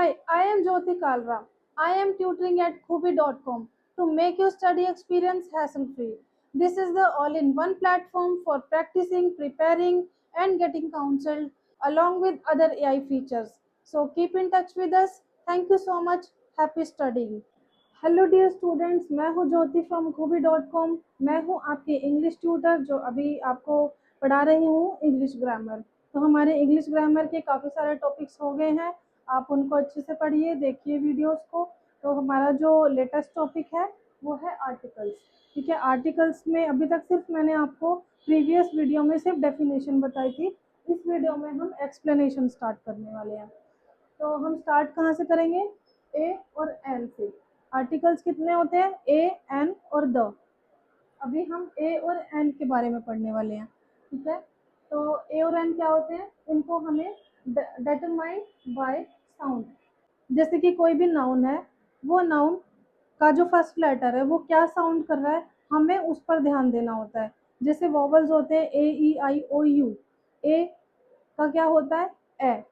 Hi, I am Jyoti Kalra. I am tutoring at Kubi.com to make your study experience hassle free. This is the all in one platform for practicing, preparing, and getting counseled along with other AI features. So keep in touch with us. Thank you so much. Happy studying. Hello dear students, मैं हूँ ज्योति from खूबी.com। मैं हूँ आपकी English tutor जो अभी आपको पढ़ा रही हूँ इंग्लिश ग्रामर। तो हमारे इंग्लिश ग्रामर के काफ़ी सारे टॉपिक्स हो गए हैं, आप उनको अच्छे से पढ़िए, देखिए वीडियोस को। तो हमारा जो लेटेस्ट टॉपिक है वो है आर्टिकल्स। ठीक है, आर्टिकल्स में अभी तक सिर्फ मैंने आपको प्रीवियस वीडियो में सिर्फ डेफिनेशन बताई थी। इस वीडियो में हम एक्सप्लेनेशन स्टार्ट करने वाले हैं। तो हम स्टार्ट कहाँ से करेंगे? ए और एन से। आर्टिकल्स कितने होते हैं? ए, एन और द। अभी हम ए और एन के बारे में पढ़ने वाले हैं। ठीक है, तो ए और एन क्या होते हैं? इनको हमें डिटरमाइन बाय साउंड। जैसे कि कोई भी नाउन है, वो नाउन का जो फर्स्ट लेटर है वो क्या साउंड कर रहा है, हमें उस पर ध्यान देना होता है। जैसे वॉवल्स होते हैं ए, ई, आई, ओ, यू। ए का क्या होता है? ए।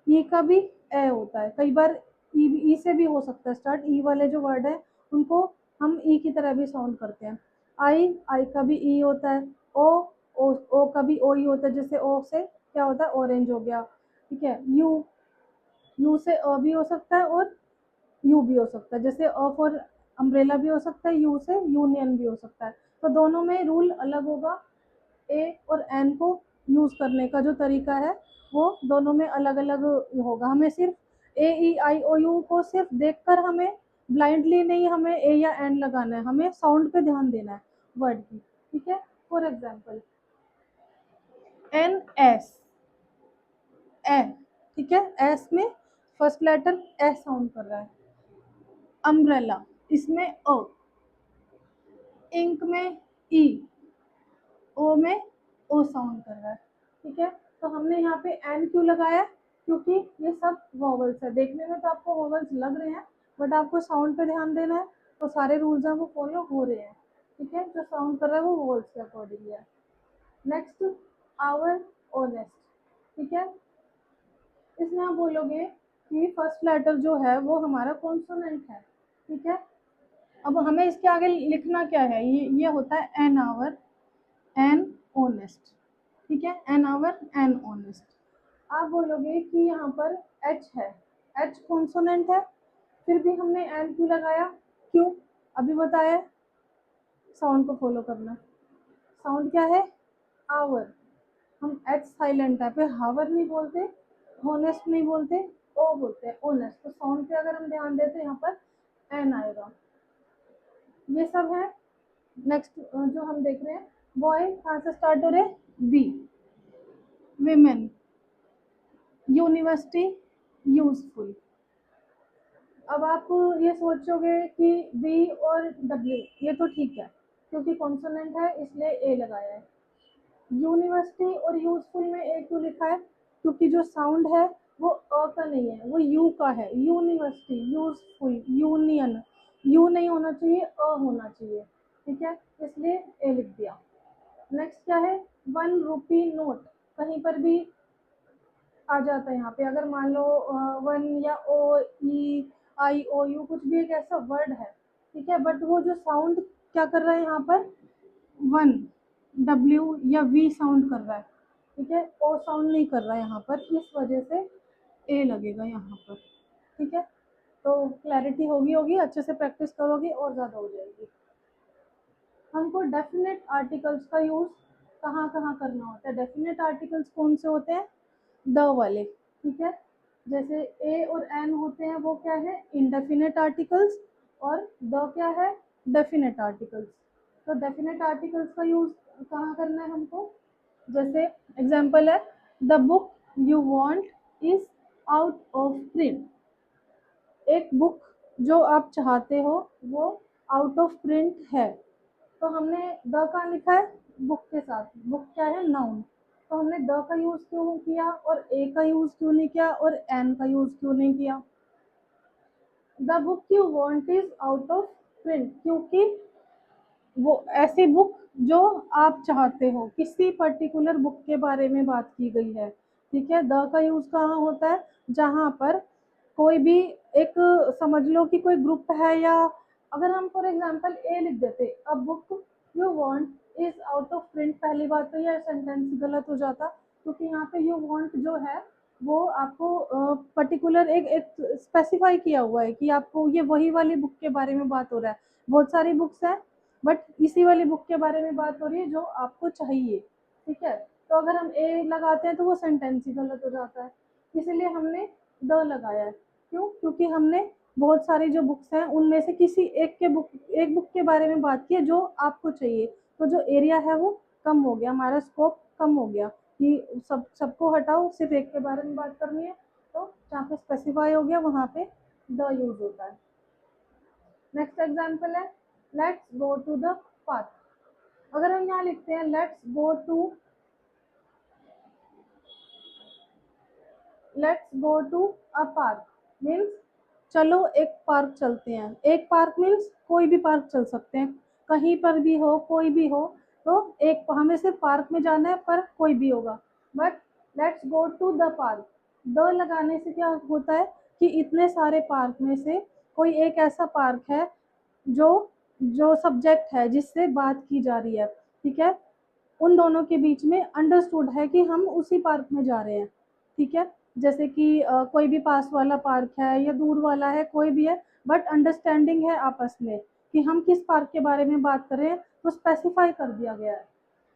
ई का भी ए होता है। कई बार ई से भी हो सकता है स्टार्ट। ई वाले जो वर्ड है उनको हम ई की तरह भी साउंड करते हैं। आई का भी ई होता है। ओ का भी ओ ही होता है। जैसे ओ से क्या होता है? ऑरेंज हो गया। ठीक है, यू से अ भी हो सकता है और यू भी हो सकता है। जैसे अ फॉर अम्ब्रेला भी हो सकता है, यू से यूनियन भी हो सकता है। तो दोनों में रूल अलग होगा। ए और एन को यूज़ करने का जो तरीका है वो दोनों में अलग अलग होगा। हमें सिर्फ ए, ई, आई, ओ, यू को सिर्फ देखकर हमें ब्लाइंडली नहीं हमें ए या एन लगाना है, हमें साउंड पे ध्यान देना है वर्ड की। ठीक है, फॉर एग्जाम्पल एन, एस, ए। ठीक है, एस में फर्स्ट लेटर ए साउंड कर रहा है। अम्ब्रेला, इसमें अ। इंक में ई, ओ में ओ साउंड कर रहा है। ठीक है, तो हमने यहाँ पे एन क्यों लगाया? क्योंकि ये सब वॉवल्स है। देखने में तो आपको वॉवल्स लग रहे हैं, बट आपको साउंड पे ध्यान देना है। तो सारे रूल्स हैं वो फॉलो हो रहे हैं। ठीक है, जो साउंड कर रहा है वो वॉवल्स के अकॉर्डिंग है। Next, hour, honest. ठीक है, इसमें आप बोलोगे कि फर्स्ट लेटर जो है वो हमारा कॉन्सोनेंट है। ठीक है, अब हमें इसके आगे लिखना क्या है? ये होता है एन आवर, एन ऑनेस्ट। ठीक है, एन आवर, एन ऑनेस्ट। आप बोलोगे कि यहाँ पर एच है, एच कॉन्सोनेंट है, फिर भी हमने एन क्यों लगाया? क्यों? अभी बताया, साउंड को फॉलो करना। साउंड क्या है? आवर। हम एच साइलेंट है, फिर हावर नहीं बोलते, होनेस्ट नहीं बोलते, ओ बोलते हैं, ऑनेस्ट। तो साउंड पे अगर हम ध्यान देते हैं यहाँ पर एन आएगा। ये सब है। नेक्स्ट जो हम देख रहे हैं, बॉय कहाँ से स्टार्ट हो रहे हैं? बी। Women, university, useful. अब आप ये सोचोगे कि बी और डब्ल्यू ये तो ठीक है क्योंकि कॉन्सोनेंट है इसलिए ए लगाया है। यूनिवर्सिटी और यूजफुल में ए क्यों लिखा है? क्योंकि जो साउंड है वो अ का नहीं है, वो यू का है। यूनिवर्सिटी, यूजफुल, यूनियन, यू नहीं होना चाहिए, अ होना चाहिए। ठीक है, इसलिए ए लिख दिया। नेक्स्ट क्या है? 1 रुपी नोट। कहीं पर भी आ जाता है यहाँ पे। अगर मान लो वन या ओ, ई, आई, ओ, यू कुछ भी एक ऐसा वर्ड है। ठीक है, बट वो जो साउंड क्या कर रहा है यहाँ पर? वन, डब्ल्यू या वी साउंड कर रहा है। ठीक है, ओ साउंड नहीं कर रहा है यहाँ पर, इस वजह से ए लगेगा यहाँ पर। ठीक है, तो क्लैरिटी होगी अच्छे से प्रैक्टिस करोगे और ज़्यादा हो जाएगी। हमको डेफिनेट आर्टिकल्स का यूज़ कहाँ कहाँ करना होता है? डेफिनेट आर्टिकल्स कौन से होते हैं? द वाले। ठीक है, जैसे ए और एन होते हैं वो क्या है? Indefinite articles. और द क्या है? Definite articles. तो डेफिनेट आर्टिकल्स का यूज कहाँ करना है हमको? जैसे एग्जाम्पल है, the book you want is out of print. एक बुक जो आप चाहते हो वो आउट ऑफ प्रिंट है। तो हमने द कहाँ लिखा है? बुक के साथ। बुक क्या है? नाउन। तो हमने द का यूज क्यों किया और ए का यूज क्यों नहीं किया और एन का यूज क्यों नहीं किया? The book you want is out of print, क्योंकि वो ऐसी बुक जो आप चाहते हो, किसी पर्टिकुलर बुक के बारे में बात की गई है। ठीक है, द का यूज कहाँ होता है? जहाँ पर कोई भी एक, समझ लो कि कोई ग्रुप है, या अगर हम फॉर एग्जांपल ए लिख देते, a book you want is out of print, पहली बात तो यह सेंटेंस गलत हो जाता, क्योंकि यहाँ पे यू वांट जो है वो आपको पर्टिकुलर एक स्पेसिफाई किया हुआ है कि आपको ये वही वाली बुक के बारे में बात हो रहा है। बहुत सारी बुक्स हैं, बट इसी वाली बुक के बारे में बात हो रही है जो आपको चाहिए। ठीक है, तो अगर हम ए लगाते हैं तो वो सेंटेंस ही गलत हो जाता है, इसीलिए हमने द लगाया है। क्यों? क्योंकि हमने बहुत सारी जो बुक्स हैं उनमें से किसी एक बुक के बारे में बात की है जो आपको चाहिए, तो जो एरिया है वो कम हो गया, हमारा स्कोप कम हो गया कि सबको हटाओ, सिर्फ एक के बारे में बात करनी है, तो जहाँ पे स्पेसिफाई हो गया वहाँ पे द यूज होता है। नेक्स्ट एग्जाम्पल है let's go to the park. अगर हम यहाँ लिखते हैं let's go to a park means चलो एक पार्क चलते हैं। एक पार्क मीन्स कोई भी पार्क चल सकते हैं, कहीं पर भी हो, कोई भी हो, तो एक हमें सिर्फ पार्क में जाना है, पर कोई भी होगा। But let's go to the park, the लगाने से क्या होता है कि इतने सारे पार्क में से कोई एक ऐसा पार्क है जो जो सब्जेक्ट है जिससे बात की जा रही है। ठीक है, उन दोनों के बीच में अंडरस्टूड है कि हम उसी पार्क में जा रहे हैं। ठीक है, जैसे कि कोई भी पास वाला पार्क है या दूर वाला है, कोई भी है, बट अंडरस्टैंडिंग है आपस में कि हम किस पार्क के बारे में बात कर रहे हैं, तो स्पेसिफाई कर दिया गया है।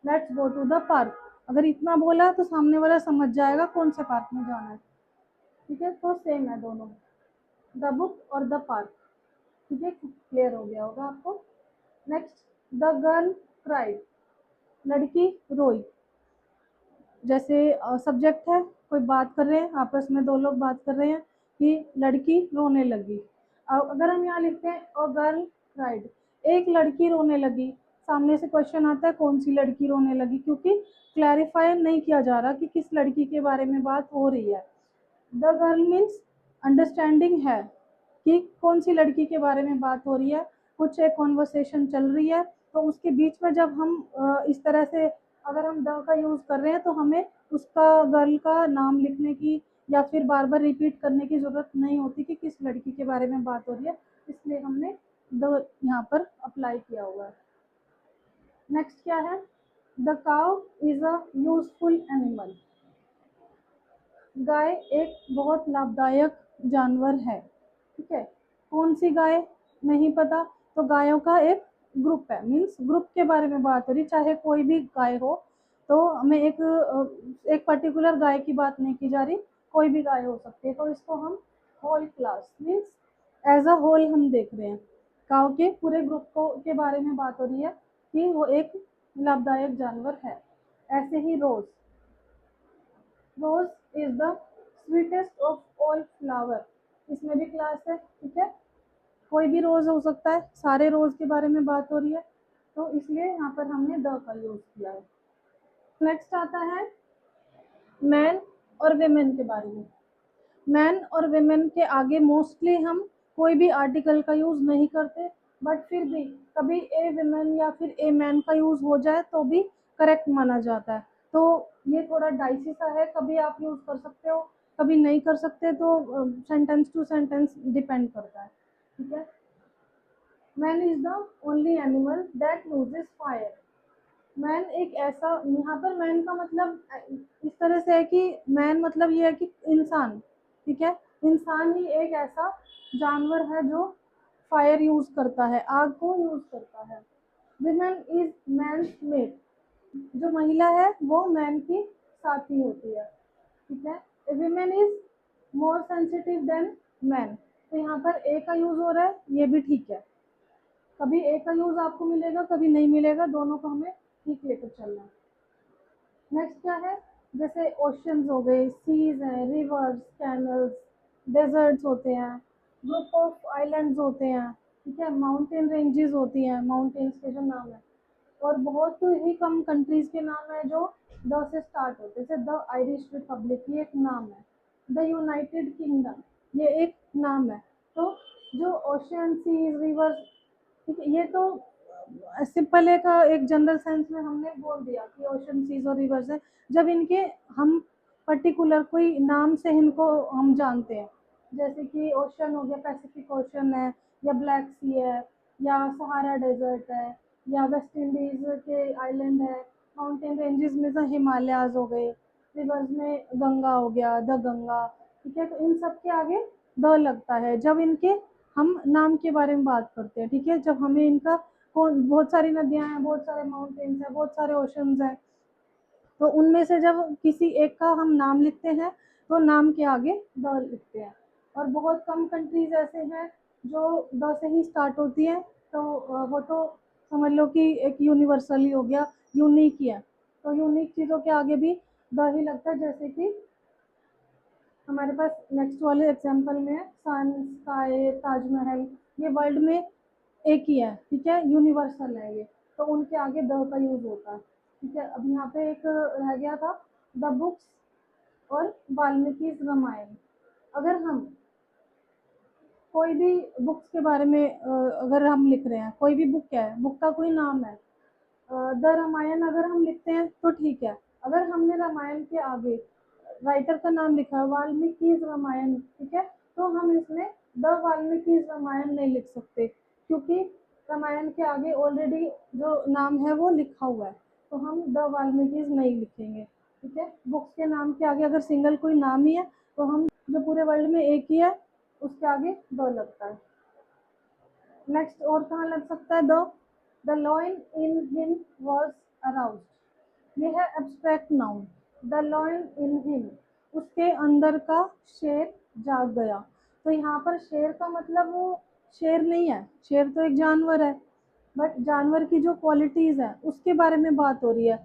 Let's go to the park, अगर इतना बोला तो सामने वाला समझ जाएगा कौन से पार्क में जाना है। ठीक है, तो सेम है दोनों, द बुक और द पार्क। ठीक है, क्लियर हो गया होगा आपको। नेक्स्ट, द गर्ल क्राइड, लड़की रोई। जैसे सब्जेक्ट है, कोई बात कर रहे हैं, आपस में दो लोग बात कर रहे हैं कि लड़की रोने लगी। अगर हम यहाँ लिखते हैं अ गर्ल क्राइड, एक लड़की रोने लगी, सामने से क्वेश्चन आता है कौन सी लड़की रोने लगी, क्योंकि क्लैरिफाई नहीं किया जा रहा कि किस लड़की के बारे में बात हो रही है। द गर्ल मीन्स अंडरस्टैंडिंग है कि कौन सी लड़की के बारे में बात हो रही है, कुछ एक कॉन्वर्सेशन चल रही है, तो उसके बीच में जब हम इस तरह से अगर हम द का यूज़ कर रहे हैं तो हमें उसका गर्ल का नाम लिखने की या फिर बार बार रिपीट करने की ज़रूरत नहीं होती कि किस लड़की के बारे में बात हो रही है, इसलिए हमने द यहाँ पर अप्लाई किया हुआ है। नेक्स्ट क्या है, the cow is a useful animal, गाय एक बहुत लाभदायक जानवर है। ठीक है, कौन सी गाय नहीं पता, तो गायों का एक ग्रुप है, मीन्स ग्रुप के बारे में बात हो रही, चाहे कोई भी गाय हो, तो हमें एक पर्टिकुलर गाय की बात नहीं की जा रही, कोई भी गाय हो सकती है, तो इसको हम whole class means as a whole हम देख रहे हैं, काऊ के पूरे ग्रुप को के बारे में बात हो रही है कि वो एक लाभदायक जानवर है। ऐसे ही rose, rose is the sweetest of all flower, इसमें भी क्लास है। ठीक है, कोई भी रोज हो सकता है, सारे रोज के बारे में बात हो रही है, तो इसलिए यहाँ पर हमने द का यूज किया है। नेक्स्ट आता है मैन और वेमेन के बारे में। मैन और वेमेन के आगे मोस्टली हम कोई भी आर्टिकल का यूज नहीं करते, बट फिर भी कभी ए वेमेन या फिर ए मैन का यूज हो जाए तो भी करेक्ट माना जाता है। तो ये थोड़ा डाइसी सा है, कभी आप यूज कर सकते हो, कभी नहीं कर सकते, तो सेंटेंस टू सेंटेंस डिपेंड करता है। ठीक है, man is the only animal that uses fire. Man एक ऐसा, यहाँ पर मैन का मतलब इस तरह से है कि मैन मतलब ये है कि इंसान। ठीक है, इंसान ही एक ऐसा जानवर है जो फायर यूज करता है, आग को यूज करता है। विमेन इज मैन मेट, जो महिला है वो मैन की साथी होती है। ठीक है, women is more sensitive then man, तो यहाँ पर ए का यूज हो रहा है, ये भी ठीक है, कभी ए का यूज आपको मिलेगा कभी नहीं मिलेगा, दोनों को हमें ठीक लेकर चलना है। नेक्स्ट क्या है, जैसे ओशंस हो गए, सीज हैं, रिवर्स, कैनल्स, डेजर्ट्स होते हैं, ग्रुप ऑफ आइलैंड्स होते हैं। ठीक है, माउंटेन रेंजेस होती हैं, माउंटेन्स के जो नाम है, और बहुत ही कम कंट्रीज के नाम है जो द से स्टार्ट होते हैं, जैसे द आयरिश रिपब्लिक ये एक नाम है, द यूनाइटेड किंगडम ये एक नाम है। तो जो ओशन, सीज, रिवर्स, ठीक है, ये तो सिंपल एक जनरल सेंस में हमने बोल दिया कि ओशन, सीज और रिवर्स है, जब इनके हम पर्टिकुलर कोई नाम से इनको हम जानते हैं। जैसे कि ओशन हो गया, पैसिफिक ओशन है, या ब्लैक सी है, या सहारा डेजर्ट है, या वेस्ट इंडीज के आइलैंड है। माउंटेन रेंजेस में तो हिमालयाज हो गए, रिवर्स में गंगा हो गया, द गंगा। ठीक है, तो इन सब के आगे द लगता है जब इनके हम नाम के बारे में बात करते हैं। ठीक है, जब हमें इनका कौन, बहुत सारी नदियां हैं, बहुत सारे माउंटेन्स हैं, बहुत सारे ओशंस हैं, तो उनमें से जब किसी एक का हम नाम लिखते हैं तो नाम के आगे द लिखते हैं। और बहुत कम कंट्रीज ऐसे हैं जो द से ही स्टार्ट होती हैं, तो वो तो समझ लो कि एक यूनिवर्सल ही हो गया, यूनिक ही है। तो यूनिक चीज़ों के आगे भी द ही लगता है। जैसे कि हमारे पास नेक्स्ट वाले एग्जांपल में है सन, स्काई, ताजमहल, ये वर्ल्ड में एक ही है। ठीक है, यूनिवर्सल है ये, तो उनके आगे द का यूज होता है। ठीक है, अब यहाँ पे एक रह गया था द बुक्स और वाल्मीकि रामायण। अगर हम कोई भी बुक्स के बारे में अगर हम लिख रहे हैं, कोई भी बुक है, बुक का कोई नाम है, द रामायण अगर हम लिखते हैं तो ठीक है। अगर हमने रामायण के आगे राइटर का नाम लिखा है वाल्मीकि रामायण, ठीक है, तो हम इसमें द वाल्मीकि रामायण नहीं लिख सकते, क्योंकि रामायण के आगे ऑलरेडी जो नाम है वो लिखा हुआ है, तो हम द वाल्मीकि नहीं लिखेंगे। ठीक है, बुक्स के नाम के आगे अगर सिंगल कोई नाम ही है तो हम जो पूरे वर्ल्ड में एक ही है उसके आगे द लगता है। नेक्स्ट और कहाँ लग सकता है the lion in him was aroused. ये है abstract noun. The lion in him, उसके अंदर का शेर जाग गया। तो यहाँ पर शेर का मतलब वो शेर नहीं है, शेर तो एक जानवर है, बट जानवर की जो क्वालिटीज है उसके बारे में बात हो रही है।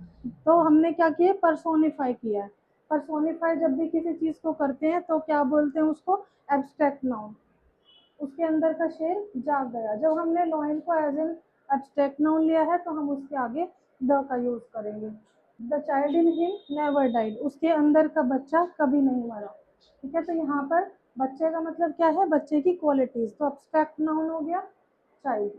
तो हमने क्या किया, पर्सोनिफाई किया है। पर्सोनिफाई जब भी किसी चीज को करते हैं तो क्या बोलते हैं उसको, एब्स्ट्रैक्ट नाउन। उसके अंदर का शेर जाग गया। जब हमने लॉइन को एज एन एब्स्ट्रैक्ट नाउन लिया है तो हम उसके आगे द का यूज करेंगे। The child in him never died, उसके अंदर का बच्चा कभी नहीं मरा। ठीक है, तो यहाँ पर बच्चे का मतलब क्या है, बच्चे की क्वालिटीज, तो एब्स्ट्रैक्ट नाउन हो गया चाइल्ड।